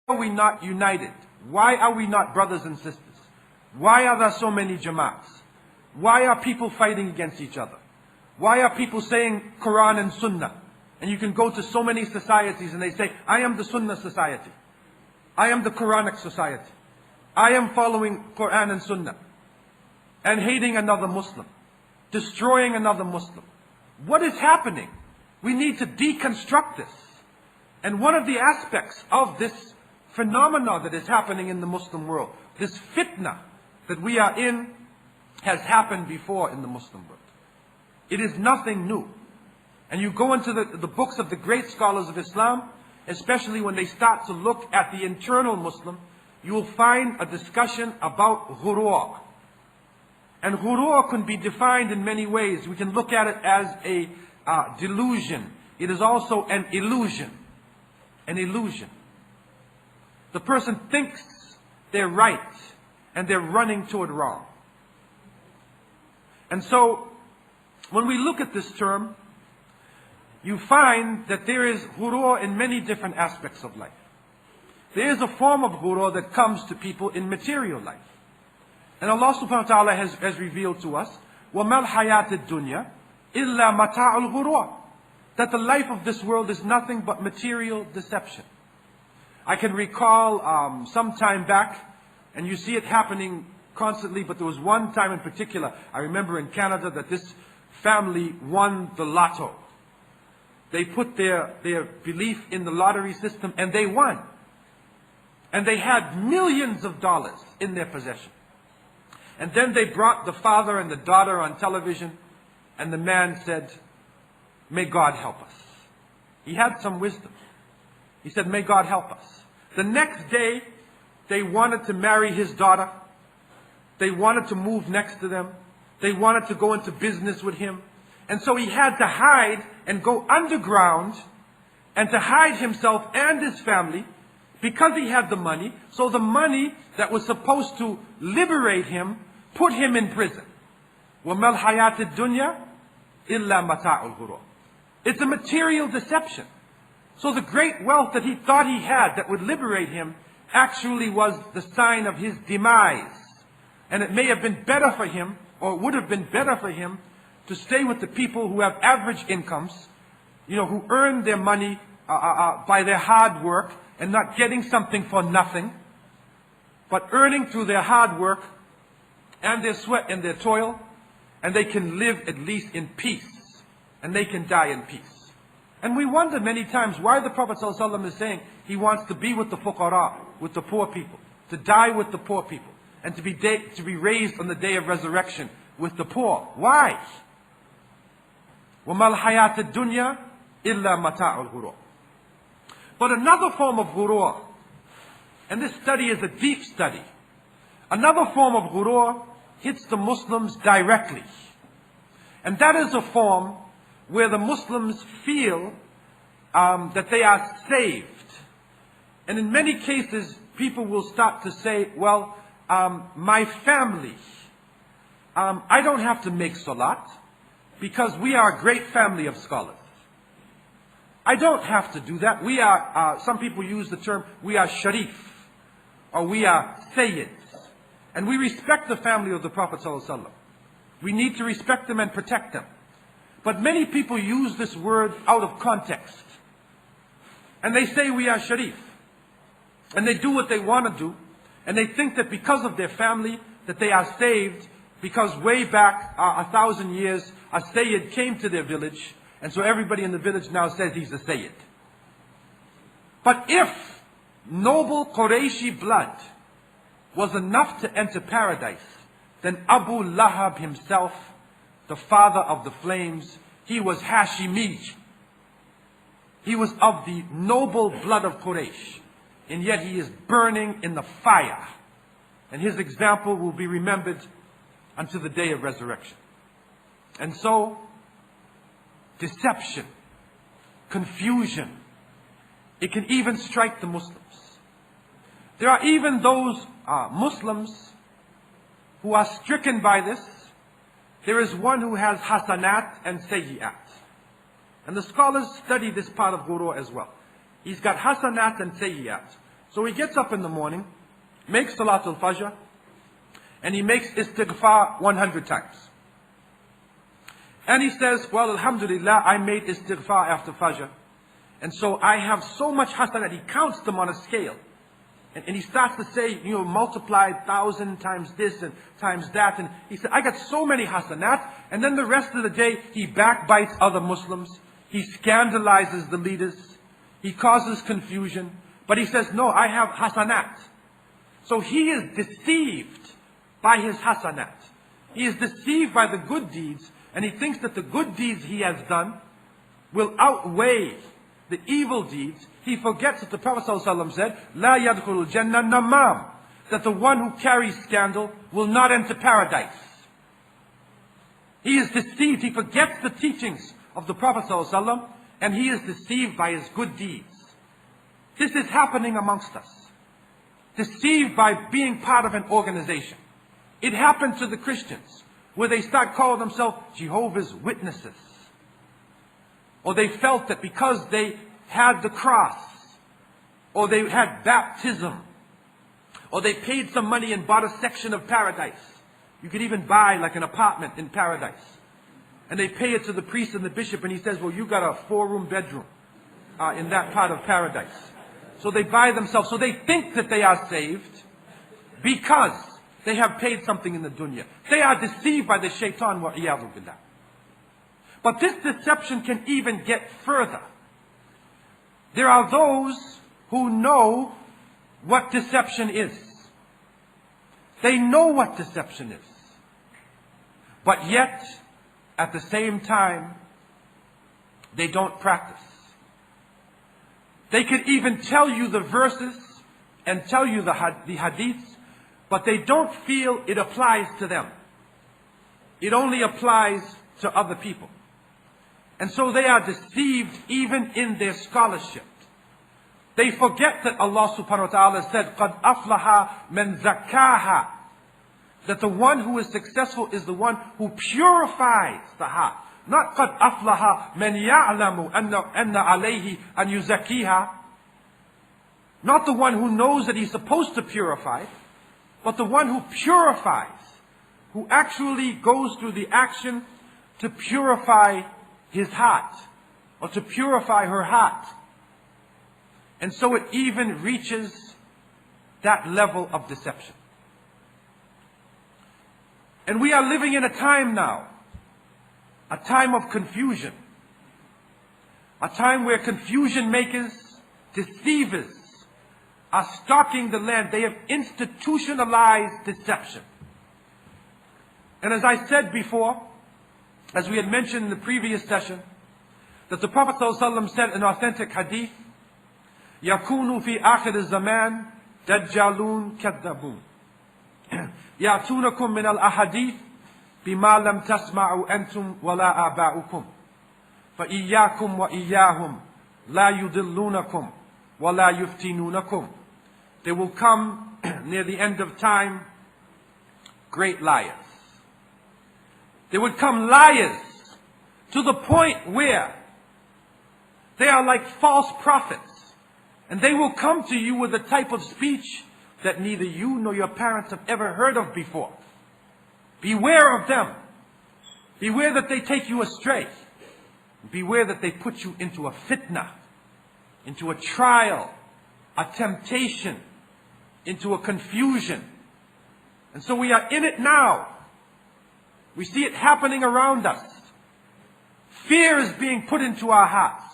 are we not united? Why are we not brothers and sisters? Why are there so many Jamaats? Why are people fighting against each other? Why are people saying Quran and Sunnah? And you can go to so many societies and they say, I am the Sunnah society. I am the Quranic society. I am following Quran and Sunnah. And hating another Muslim. Destroying another Muslim. What is happening? We need to deconstruct this. And one of the aspects of this phenomena that is happening in the Muslim world, this fitna that we are in, has happened before in the Muslim world. It is nothing new. And you go into the books of the great scholars of Islam, especially when they start to look at the internal Muslim, you will find a discussion about ghurur. And ghurur can be defined in many ways. We can look at it as a delusion. It is also an illusion. An illusion. The person thinks they're right and they're running toward wrong. And so, when we look at this term, you find that there is ghurur in many different aspects of life. There is a form of ghurur that comes to people in material life. And Allah subhanahu wa ta'ala has revealed to us, وَمَا الْحَيَاةِ الدُّنْيَا إِلَّا مَتَاعُ الْغُرُورِ, that the life of this world is nothing but material deception. I can recall some time back, and you see it happening constantly, but there was one time in particular, I remember in Canada, that this family won the lotto. They put their belief in the lottery system and they won. And they had millions of dollars in their possession. And then they brought the father and the daughter on television, and the man said, may God help us. He had some wisdom. He said, may God help us. The next day, they wanted to marry his daughter. They wanted to move next to them. They wanted to go into business with him. And so he had to hide and go underground and to hide himself and his family because he had the money. So the money that was supposed to liberate him put him in prison. وَمَا الْحَيَاةِ الدُّنْيَا إِلَّا مَتَاعُ الْغُرُورِ. It's a material deception. So the great wealth that he thought he had that would liberate him actually was the sign of his demise. And it may have been better for him, or would have been better for him, to stay with the people who have average incomes, who earn their money by their hard work and not getting something for nothing, but earning through their hard work and their sweat and their toil, and they can live at least in peace, and they can die in peace. And we wonder many times why the Prophet ﷺ is saying he wants to be with the fuqara, with the poor people, to die with the poor people, and to be raised on the day of resurrection with the poor. Why? وَمَا الْحَيَاةِ الدُّنْيَا إِلَّا مَتَاعُ الْغُرُورِ. But another form of ghurur, and this study is a deep study, another form of ghurur hits the Muslims directly. And that is a form where the Muslims feel that they are saved. And in many cases, people will start to say, well, my family, I don't have to make salat because we are a great family of scholars. I don't have to do that. We are, some people use the term, we are sharif, or we are sayyids. And we respect the family of the Prophet ﷺ. We need to respect them and protect them. But many people use this word out of context. And they say we are sharif. And they do what they want to do. And they think that because of their family, that they are saved, because way back 1,000 years, a sayyid came to their village, and so everybody in the village now says he's a sayyid. But if noble Qurayshi blood was enough to enter paradise, then Abu Lahab himself, the father of the flames, he was Hashimi. He was of the noble blood of Quraysh, and yet he is burning in the fire. And his example will be remembered unto the day of resurrection. And so, deception, confusion, it can even strike the Muslims. There are even those Muslims who are stricken by this. There is one who has hasanat and sayyi'at. And the scholars study this part of ghurur as well. He's got hasanat and sayyi'at. So he gets up in the morning, makes Salatul Fajr, and he makes istighfar 100 times. And he says, well, alhamdulillah, I made istighfar after Fajr. And so I have so much hasanat. He counts them on a scale. And he starts to say, multiply 1,000 times this and times that. And he said, I got so many hasanat. And then the rest of the day, he backbites other Muslims. He scandalizes the leaders. He causes confusion. But he says, no, I have hasanat. So he is deceived by his hasanat. He is deceived by the good deeds. And he thinks that the good deeds he has done will outweigh the evil deeds. He forgets that the Prophet ﷺ said, La yadkhulul jannah namam, that the one who carries scandal will not enter paradise. He is deceived. He forgets the teachings of the Prophet ﷺ, and he is deceived by his good deeds. This is happening amongst us. Deceived by being part of an organization. It happened to the Christians, where they start calling themselves Jehovah's Witnesses. Or they felt that because they had the cross, or they had baptism, or they paid some money and bought a section of paradise. You could even buy like an apartment in paradise. And they pay it to the priest and the bishop, and he says, well, you got a 4-room bedroom in that part of paradise. So they buy themselves. So they think that they are saved because they have paid something in the dunya. They are deceived by the shaitan, wa iyadhu billah. But this deception can even get further. There are those who know what deception is. They know what deception is. But yet, at the same time, they don't practice. They could even tell you the verses and tell you the hadiths, but they don't feel it applies to them. It only applies to other people. And so they are deceived even in their scholarship. They forget that Allah subhanahu wa ta'ala said, قَدْ أَفْلَحَ مَنْ زَكَّاهَا, that the one who is successful is the one who purifies the heart. Not قَدْ أَفْلَحَ مَنْ يَعْلَمُ أَنَّ عَلَيْهِ أَنْ يُزَكِّيهَا, not the one who knows that he's supposed to purify, but the one who purifies, who actually goes through the action to purify his heart, or to purify her heart. And so it even reaches that level of deception. And we are living in a time now, a time of confusion, a time where confusion makers, deceivers, are stalking the land. They have institutionalized deception. And as I said before, as we had mentioned in the previous session, that the Prophet ﷺ said in authentic hadith, يَكُونُ فِي آخِرِ الزَّمَانِ دَجَّالُونَ كَذَّبُونَ يَأْتُونَكُم مِّنَ الْأَحَادِيثِ بِمَا لَمْ تَسْمَعُوا أَنْتُمْ وَلَا آبَاؤُكُمْ فَإِيَّاكُمْ وَإِيَّاهُمْ لَا يُضِلُّونَكُمْ وَلَا يُفْتِنُونَكُمْ. They will come near the end of time great liars. There would come liars to the point where they are like false prophets. And they will come to you with a type of speech that neither you nor your parents have ever heard of before. Beware of them. Beware that they take you astray. Beware that they put you into a fitna, into a trial, a temptation, into a confusion. And so we are in it now. We see it happening around us. Fear is being put into our hearts.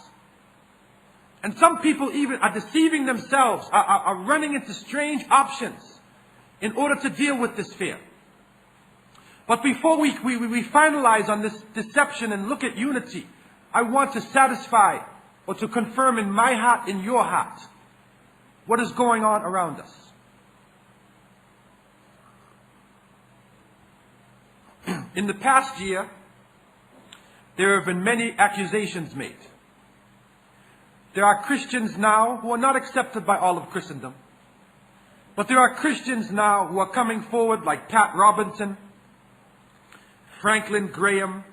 And some people even are deceiving themselves, are running into strange options in order to deal with this fear. But before we finalize on this deception and look at unity, I want to satisfy or to confirm in my heart, in your heart, what is going on around us. In the past year, there have been many accusations made. There are Christians now who are not accepted by all of Christendom. But there are Christians now who are coming forward like Pat Robinson, Franklin Graham,